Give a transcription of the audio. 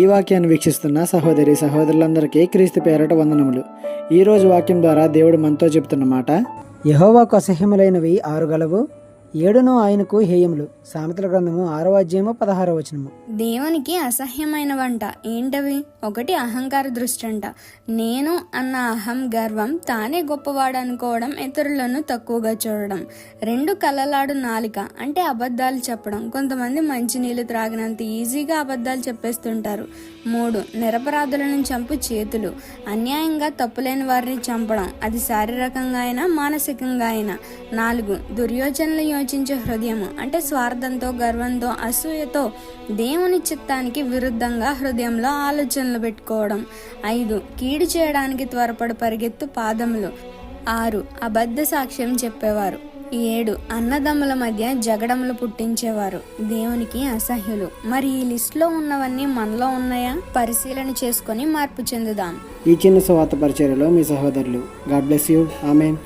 ఈ వాక్యాన్ని వీక్షిస్తున్న సహోదరి సహోదరులందరికీ క్రీస్తు పేరట వందనములు. ఈరోజు వాక్యం ద్వారా దేవుడు మనతో చెబుతున్న మాట, యెహోవాకు అసహ్యములైనవి 6 గలవు, 7 ఆయనకు హేయములు. సామెతల గ్రంథము 6వ అధ్యాయము 16వ వచనము. దేవునికి అసహ్యమైన వంట ఏంటవి? 1 అహంకార దృష్టి అంట. నేను అన్న అహం, గర్వం, తానే గొప్పవాడు అనుకోవడం, ఇతరులను తక్కువగా చూడడం. 2 కలలాడు నాలిక అంటే అబద్ధాలు చెప్పడం. కొంతమంది మంచినీళ్ళు త్రాగినంత ఈజీగా అబద్ధాలు చెప్పేస్తుంటారు. 3 నిరపరాధులను చంపు చేతులు, అన్యాయంగా తప్పులేని వారిని చంపడం, అది శారీరకంగా అయినా మానసికంగా అయినా. 4 దుర్యోచనలు యోచించే హృదయము అంటే స్వార్థంతో, గర్వంతో, అసూయతో దేవుని చిత్తానికి విరుద్ధంగా హృదయంలో ఆలోచనలు పెట్టుకోవడం. 5 కీడు చేయడానికి త్వరపడి పరిగెత్తు పాదములు. 6 అబద్ధ సాక్ష్యం చెప్పేవారు. 7 అన్నదమ్ముల మధ్య జగడములు పుట్టించేవారు. దేవునికి అసహ్యులు. మరి ఈ లిస్టులో ఉన్నవన్నీ మనలో ఉన్నాయా? పరిశీలన చేసుకొని మార్పు చెందుదాం. ఈ చిన్న సువార్త పరిచర్యలో మీ సహోదరులు. God bless you. ఆమేన్.